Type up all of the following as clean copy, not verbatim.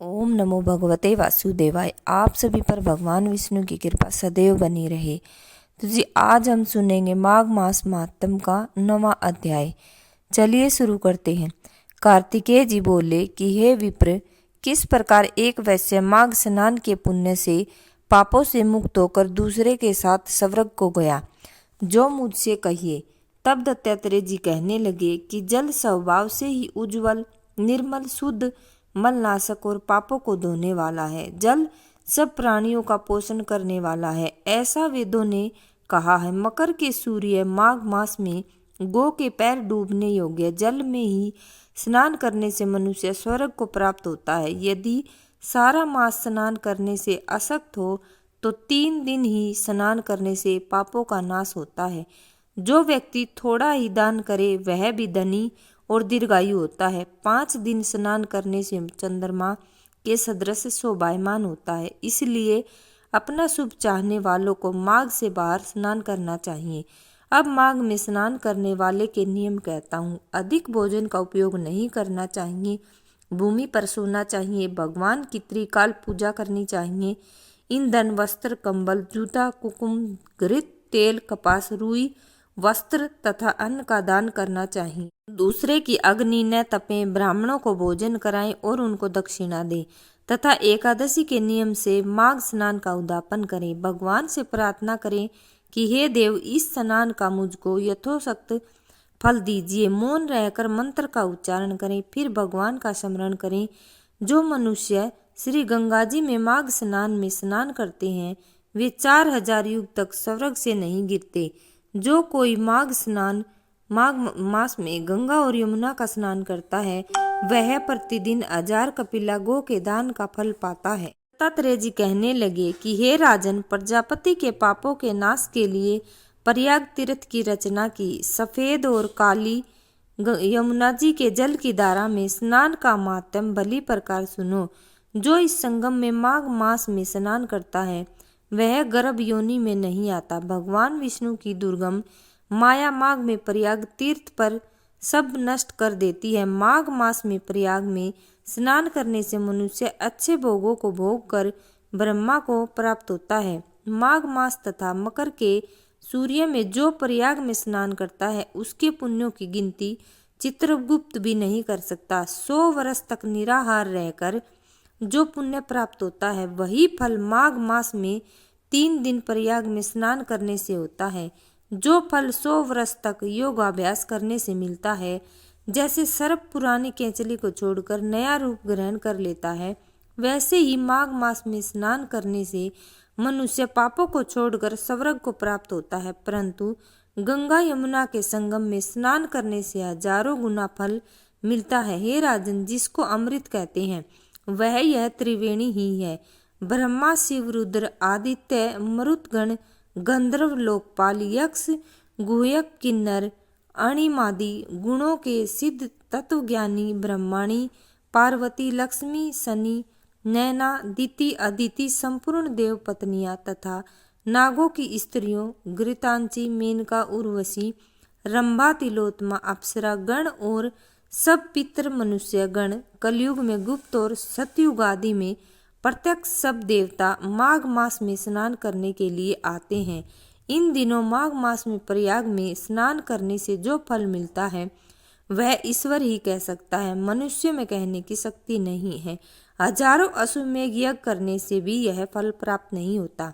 ओम नमो भगवते वासुदेवाय। आप सभी पर भगवान विष्णु की कृपा सदैव बनी रहे। तो जी आज हम सुनेंगे माघ मास महात्म का 9वां अध्याय। चलिए शुरू करते हैं। कार्तिकेय जी बोले कि हे विप्र, किस प्रकार एक वैश्य माघ स्नान के पुण्य से पापों से मुक्त होकर दूसरे के साथ स्वर्ग को गया, जो मुझसे कहिए। तब दत्तात्रेय जी कहने लगे कि जल स्वभाव से ही उज्जवल, निर्मल, शुद्ध, मलनाशक और पापों को धोने वाला है। जल सब प्राणियों का पोषण करने वाला है, ऐसा वेदों ने कहा है। मकर के सूर्य माघ मास में गौ के पैर डूबने योग्य जल में ही स्नान करने से मनुष्य स्वर्ग को प्राप्त होता है। यदि सारा मास स्नान करने से अशक्त हो तो 3 दिन ही स्नान करने से पापों का नाश होता है। जो व्यक्ति थोड़ा ही दान करे वह भी धनी और दीर्घायु होता है। 5 दिन स्नान करने से चंद्रमा के सदृश शोभायमान होता है। इसलिए अपना शुभ चाहने वालों को माघ से बाहर स्नान करना चाहिए। अब माघ में स्नान करने वाले के नियम कहता हूँ। अधिक भोजन का उपयोग नहीं करना चाहिए, भूमि पर सोना चाहिए, भगवान की त्रिकाल पूजा करनी चाहिए, ईंधन, वस्त्र, कंबल, जूता, कुकुम, घृत, तेल, कपास, रुई, वस्त्र तथा अन्न का दान करना चाहिए। दूसरे की अग्नि न तपें, ब्राह्मणों को भोजन कराएं और उनको दक्षिणा दें तथा एकादशी के नियम से माघ स्नान का उद्यापन करें। भगवान से प्रार्थना करें कि हे देव, इस स्नान का मुझको यथोशक्त फल दीजिए। मौन रहकर मंत्र का उच्चारण करें, फिर भगवान का स्मरण करें। जो मनुष्य श्री गंगा जी में माघ स्नान में स्नान करते हैं वे 4000 युग तक स्वर्ग से नहीं गिरते। जो कोई माघ मास में गंगा और यमुना का स्नान करता है वह प्रतिदिन 1000 कपिला गो के दान का फल पाता है। दत्तात्रेय जी कहने लगे कि हे राजन, प्रजापति के पापों के नाश के लिए प्रयाग तीर्थ की रचना की। सफेद और काली यमुना जी के जल की धारा में स्नान का माध्यम भली प्रकार सुनो। जो इस संगम में माघ मास में स्नान करता है वह गर्भ योनि में नहीं आता। भगवान विष्णु की दुर्गम माया माघ में प्रयाग तीर्थ पर सब नष्ट कर देती है। माघ मास में प्रयाग में स्नान करने से मनुष्य अच्छे भोगों को भोग कर ब्रह्मा को प्राप्त होता है। माघ मास तथा मकर के सूर्य में जो प्रयाग में स्नान करता है उसके पुण्यों की गिनती चित्रगुप्त भी नहीं कर सकता। 100 वर्ष तक निराहार रहकर जो पुण्य प्राप्त होता है वही फल माघ मास में 3 दिन प्रयाग में स्नान करने से होता है। जो फल 100 वर्ष तक योगाभ्यास करने से मिलता है, जैसे सर्प पुरानी केंचली को छोड़कर नया रूप ग्रहण कर लेता है, वैसे ही माघ मास में स्नान करने से मनुष्य पापों को छोड़कर स्वर्ग को प्राप्त होता है। परंतु गंगा यमुना के संगम में स्नान करने से हजारों गुना फल मिलता है। हे राजन, जिसको अमृत कहते हैं वह यह त्रिवेणी ही है। ब्रह्मा, शिव, रुद्र, आदित्य, मरुतगण, गंधर्व, लोकपाल, यक्ष, गुहयक, किन्नर, अणिमादि गुणों के सिद्ध तत्वज्ञानी ब्रह्माणी, पार्वती, लक्ष्मी, शनि, नैना, दिति, अदिति, संपूर्ण देव पत्नियां तथा नागों की स्त्रियों घृतांची, मेनका, उर्वशी, रंभा, तिलोत्तमा, अप्सरा गण और सब पितर मनुष्य गण, कलयुग में गुप्त और सतयुग आदि में प्रत्यक्ष सब देवता माघ मास में स्नान करने के लिए आते हैं। इन दिनों माघ मास में प्रयाग में स्नान करने से जो फल मिलता है वह ईश्वर ही कह सकता है, मनुष्य में कहने की शक्ति नहीं है। हजारों अश्वमेध यज्ञ करने से भी यह फल प्राप्त नहीं होता।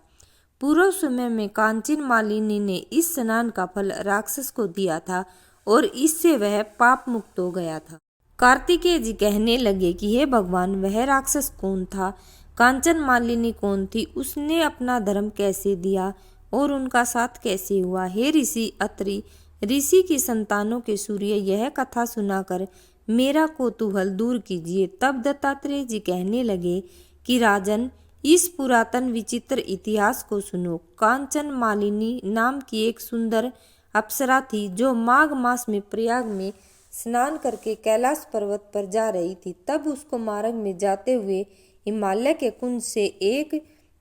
पूर्व समय में कांचन मालिनी ने इस स्नान का फल राक्षस को दिया था और इससे वह पाप मुक्त हो गया था। कार्तिकेय जी कहने लगे कि हे भगवान, वह राक्षस कौन था? कांचन मालिनी कौन थी? उसने अपना धर्म कैसे दिया और उनका साथ कैसे हुआ? हे ऋषि अत्रि, ऋषि की संतानों के सूर्य, यह कथा सुनाकर मेरा कौतूहल दूर कीजिए। तब दत्तात्रेय जी कहने लगे कि राजन, इस पुरातन विचित्र इतिहास को सुनो। कांचन मालिनी नाम की एक सुंदर अप्सरा थी जो माघ मास में प्रयाग में स्नान करके कैलाश पर्वत पर जा रही थी। तब उसको मार्ग में जाते हुए हिमालय के कुंज से एक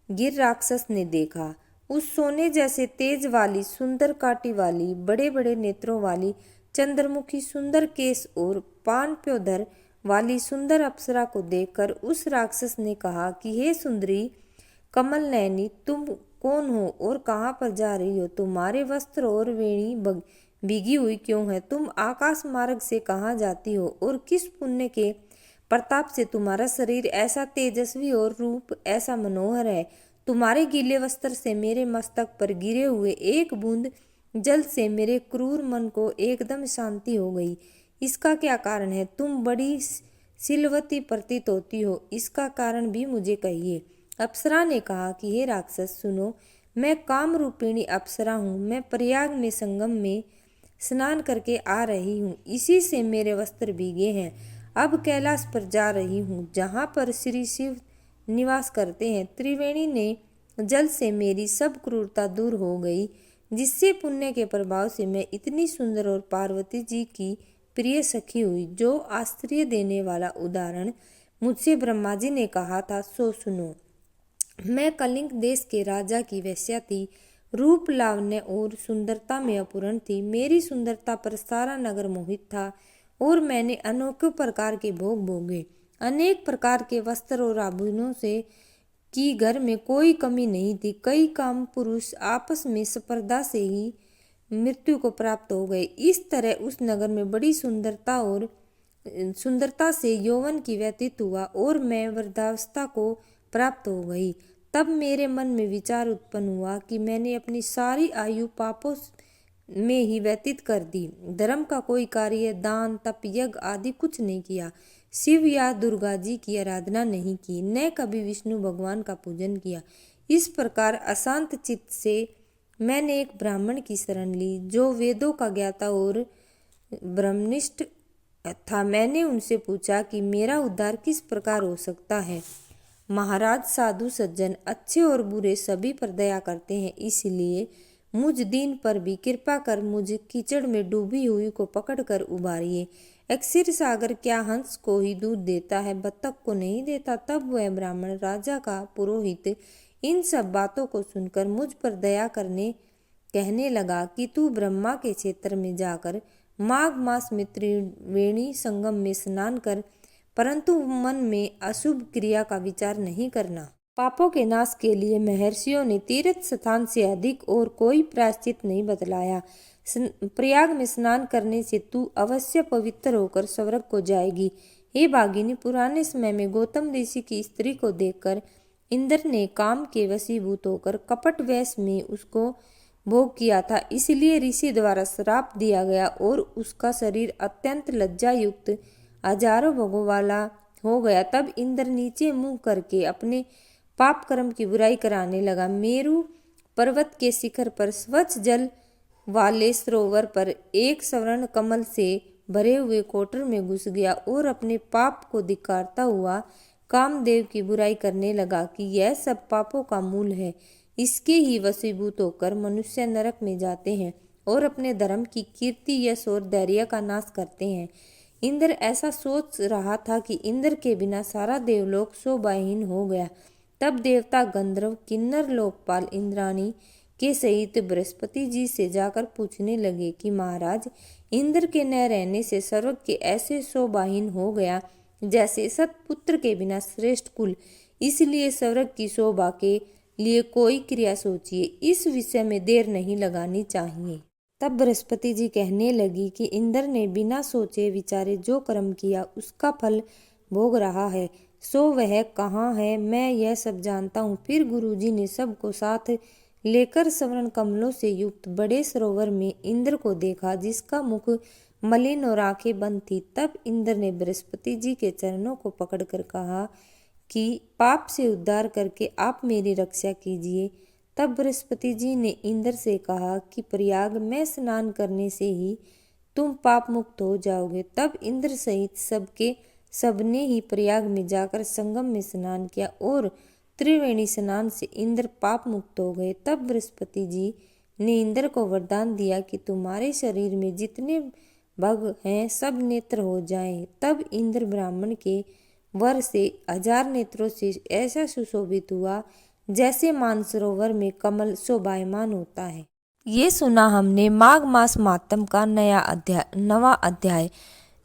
गिर राक्षस ने देखा। उस सोने जैसे तेज वाली, सुंदर काटी वाली, बड़े बड़े नेत्रों वाली, चंद्रमुखी, सुंदर केश और पान प्योधर वाली सुंदर अप्सरा को देखकर उस राक्षस ने कहा कि हे सुंदरी कमल नयनी, तुम कौन हो और कहाँ पर जा रही हो? तुम्हारे वस्त्र और वेणी भीगी हुई क्यों है? तुम आकाश मार्ग से कहाँ जाती हो और किस पुण्य के प्रताप से तुम्हारा शरीर ऐसा तेजस्वी और रूप ऐसा मनोहर है? तुम्हारे गीले वस्त्र से मेरे मस्तक पर गिरे हुए एक बूंद जल से मेरे क्रूर मन को एकदम शांति हो गई। इसका क्या कारण है? तुम बड़ी सिलवती प्रतीत होती हो, इसका कारण भी मुझे कहिए। अप्सरा ने कहा कि हे राक्षस सुनो, मैं काम रूपिणी अप्सरा हूँ। मैं प्रयाग में संगम में स्नान करके आ रही हूँ, इसी से मेरे वस्त्र भीगे हैं। अब कैलाश पर जा रही हूँ, जहाँ पर श्री शिव निवास करते हैं। त्रिवेणी ने जल से मेरी सब क्रूरता दूर हो गई, जिससे पुण्य के प्रभाव से मैं इतनी सुंदर और पार्वती जी की प्रिय सखी हुई। जो आश्चर्य देने वाला उदाहरण मुझसे ब्रह्मा जी ने कहा था सो सुनो। मैं कलिंग देश के राजा की वेश्या थी, रूप लावण्य और सुंदरता में अपूर्ण थी। मेरी सुंदरता पर सारा नगर मोहित था और मैंने अनेकों प्रकार के भोग भोगे। अनेक प्रकार के वस्त्र और आभूषणों से कि घर में कोई कमी नहीं थी। कई काम पुरुष आपस में स्पर्धा से ही मृत्यु को प्राप्त हो गए। इस तरह उस नगर में बड़ी सुंदरता से यौवन की व्यतीत हुआ और मैं वृद्धावस्था को प्राप्त हो गई। तब मेरे मन में विचार उत्पन्न हुआ कि मैंने अपनी सारी आयु पापों में ही व्यतीत कर दी। धर्म का कोई कार्य, दान, तप, यज्ञ आदि कुछ नहीं किया। शिव या दुर्गा जी की आराधना नहीं की, न कभी विष्णु भगवान का पूजन किया। इस प्रकार अशांत चित्त से मैंने एक ब्राह्मण की शरण ली, जो वेदों का ज्ञाता और ब्रह्मनिष्ठ था। मैंने उनसे पूछा कि मेरा उद्धार किस प्रकार हो सकता है। महाराज, साधु सज्जन अच्छे और बुरे सभी पर दया करते हैं, इसलिए मुझ दीन पर भी कृपा कर मुझ कीचड़ में डूबी हुई को पकड़कर उबारिए। एक क्षीर सागर क्या हंस को ही दूध देता है, बत्तख को नहीं देता? तब वह ब्राह्मण राजा का पुरोहित इन सब बातों को सुनकर मुझ पर दया करने कहने लगा कि तू ब्रह्मा के क्षेत्र में जाकर माघ मास में त्रिवेणी संगम में स्नान कर, परंतु मन में अशुभ क्रिया का विचार नहीं करना। पापों के नाश के लिए महर्षियों ने तीर्थ स्थान से अधिक और कोई प्रायश्चित नहीं बतलाया। प्रयाग में स्नान करने से तू अवश्य पवित्र होकर स्वर्ग को जाएगी। हे भागिनी, पुराने समय में गौतम ऋषि की स्त्री को देखकर इंद्र ने काम के वशीभूत होकर कपट वेश में उसको भोग किया था, इसलिए ऋषि द्वारा श्राप दिया गया और उसका शरीर अत्यंत लज्जा युक्त हजारों भोगों वाला हो गया। तब इंद्र नीचे मुंह करके अपने पाप कर्म की बुराई कराने लगा। मेरु पर्वत के शिखर पर स्वच्छ जल वाले सरोवर पर एक स्वर्ण कमल से भरे हुए कोटर में घुस गया और अपने पाप को धिक्कारता हुआ कामदेव की बुराई करने लगा कि यह सब पापों का मूल है। इसके ही वशीभूत होकर मनुष्य नरक में जाते हैं और अपने धर्म की कीर्ति, यश और धैर्य का नाश करते हैं। इंद्र ऐसा सोच रहा था कि इंद्र के बिना सारा देवलोक शोभाहीन हो गया। तब देवता, गंधर्व, किन्नर, लोकपाल इंद्राणी के सहित बृहस्पति जी से जाकर पूछने लगे कि महाराज, इंद्र के न रहने से स्वर्ग के ऐसे शोभाहीन हो गया जैसे सतपुत्र के बिना श्रेष्ठ कुल। इसलिए स्वर्ग की शोभा के लिए कोई क्रिया सोचिए, इस विषय में देर नहीं लगानी चाहिए। तब बृहस्पति जी कहने लगी कि इंद्र ने बिना सोचे विचारे जो कर्म किया उसका फल भोग रहा है, सो वह कहाँ है, मैं यह सब जानता हूँ। फिर गुरुजी ने सबको साथ लेकर स्वर्ण कमलों से युक्त बड़े सरोवर में इंद्र को देखा, जिसका मुख मलिन और आंखें बंद थी। तब इंद्र ने बृहस्पति जी के चरणों को पकड़कर कहा कि पाप से उद्धार करके आप मेरी रक्षा कीजिए। तब बृहस्पति जी ने इंद्र से कहा कि प्रयाग में स्नान करने से ही तुम पाप मुक्त हो जाओगे। तब इंद्र सहित सबने ही प्रयाग में जाकर संगम में स्नान किया और त्रिवेणी स्नान से इंद्र पाप मुक्त हो गए। तब बृहस्पति जी ने इंद्र को वरदान दिया कि तुम्हारे शरीर में जितने भग हैं सब नेत्र हो जाएं। तब इंद्र ब्राह्मण के वर से 1000 नेत्रों से ऐसा सुशोभित हुआ जैसे मानसरोवर में कमल शोभायमान होता है। ये सुना हमने माघ मास मातम का नवा अध्याय।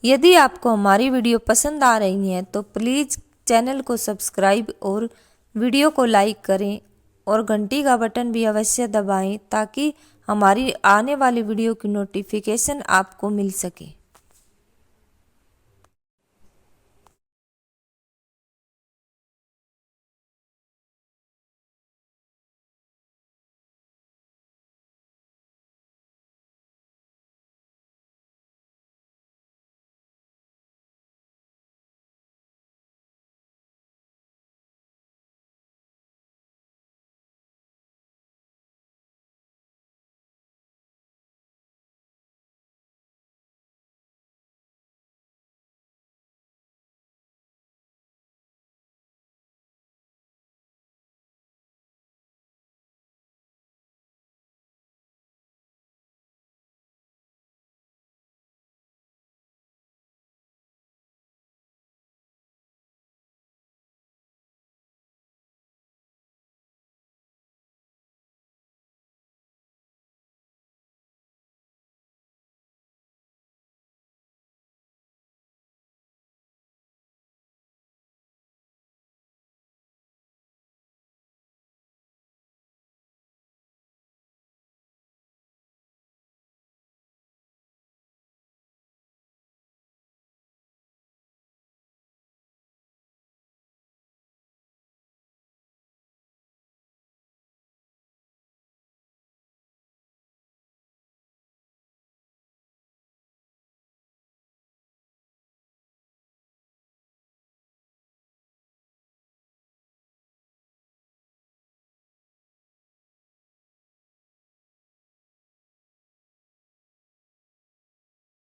यदि आपको हमारी वीडियो पसंद आ रही है तो प्लीज़ चैनल को सब्सक्राइब और वीडियो को लाइक करें और घंटी का बटन भी अवश्य दबाएं ताकि हमारी आने वाली वीडियो की नोटिफिकेशन आपको मिल सके।